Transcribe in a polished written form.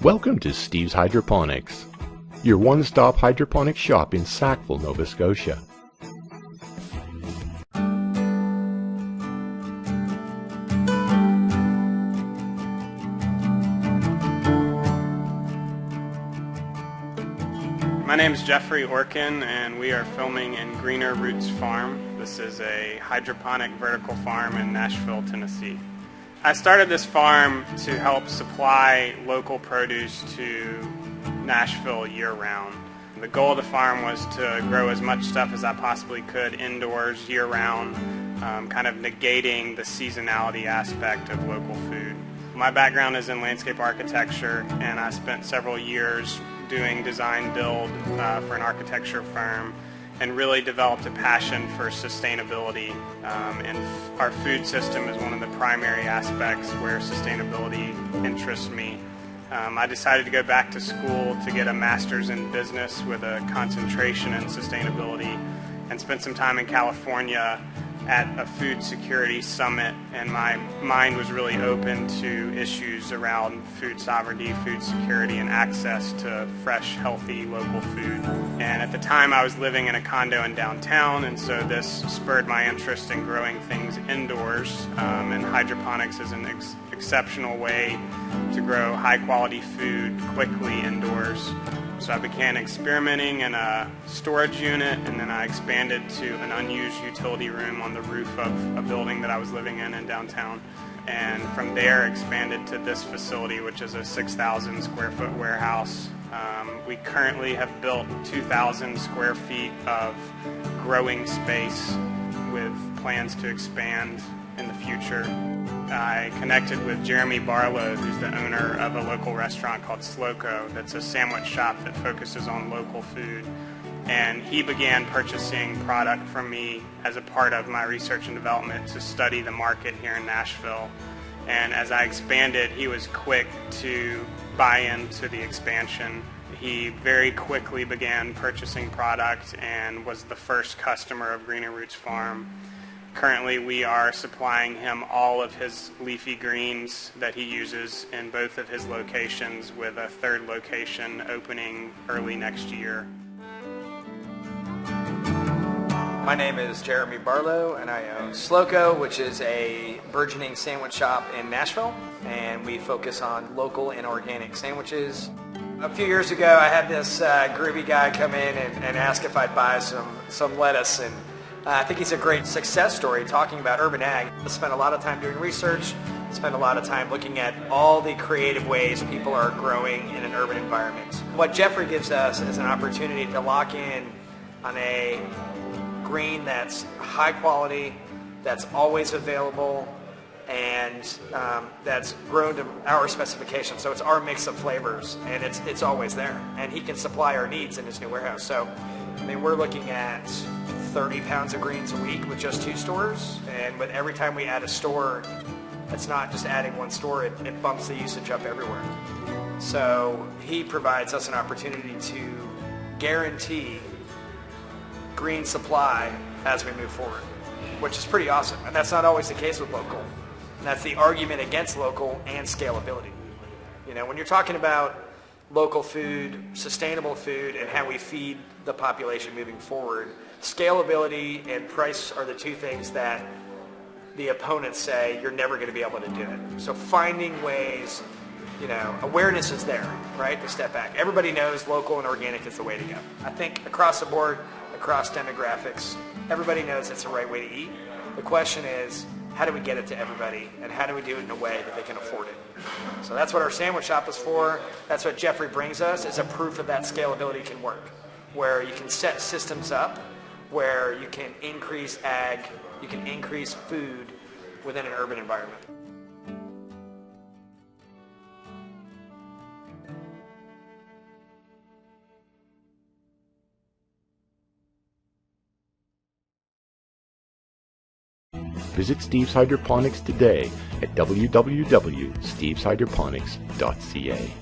Welcome to Steve's Hydroponics, your one-stop hydroponics shop in Sackville, Nova Scotia. My name is Jeffrey Orkin, and we are filming in Greener Roots Farm. This is a hydroponic vertical farm in Nashville, Tennessee. I started this farm to help supply local produce to Nashville year-round. The goal of the farm was to grow as much stuff as I possibly could indoors year-round, kind of negating the seasonality aspect of local food. My background is in landscape architecture, and I spent several years doing design build for an architecture firm, and really developed a passion for sustainability. And our food system is one of the primary aspects where sustainability interests me. I decided to go back to school to get a master's in business with a concentration in sustainability, and spent some time in California at a food security summit, and my mind was really open to issues around food sovereignty, food security, and access to fresh, healthy, local food. And at the time I was living in a condo in downtown, and so this spurred my interest in growing things indoors, and hydroponics is an exceptional way to grow high-quality food quickly indoors. So I began experimenting in a storage unit, and then I expanded to an unused utility room on the roof of a building that I was living in downtown. And from there expanded to this facility, which is a 6,000 square foot warehouse. We currently have built 2,000 square feet of growing space with plans to expand in the future. I connected with Jeremy Barlow, who's the owner of a local restaurant called Sloco that's a sandwich shop that focuses on local food. And he began purchasing product from me as a part of my research and development to study the market here in Nashville. And as I expanded, he was quick to buy into the expansion. He very quickly began purchasing product and was the first customer of Greener Roots Farm. Currently, we are supplying him all of his leafy greens that he uses in both of his locations, with a third location opening early next year. My name is Jeremy Barlow, and I own Sloco, which is a burgeoning sandwich shop in Nashville, and we focus on local and organic sandwiches. A few years ago, I had this groovy guy come in and ask if I'd buy some lettuce, and I think he's a great success story talking about urban ag. I spent a lot of time doing research, spent a lot of time looking at all the creative ways people are growing in an urban environment. What Jeffrey gives us is an opportunity to lock in on a green that's high quality, that's always available, and that's grown to our specifications. So it's our mix of flavors, and it's always there. And he can supply our needs in his new warehouse. So, I mean, we're looking at 30 pounds of greens a week with just 2 stores, and with every time we add a store, it's not just adding one store, it bumps the usage up everywhere. So he provides us an opportunity to guarantee green supply as we move forward, which is pretty awesome, and that's not always the case with local. And that's the argument against local and scalability. You know, when you're talking about local food, sustainable food, and how we feed the population moving forward, scalability and price are the two things that the opponents say you're never going to be able to do it. So finding ways, you know, awareness is there, right, to step back. Everybody knows local and organic is the way to go. I think across the board, across demographics, everybody knows it's the right way to eat. The question is, how do we get it to everybody, and how do we do it in a way that they can afford it? So that's what our sandwich shop is for. That's what Jeffrey brings us, is a proof that scalability can work, where you can set systems up, where you can increase ag, you can increase food within an urban environment. Visit Steve's Hydroponics today at www.steveshydroponics.ca.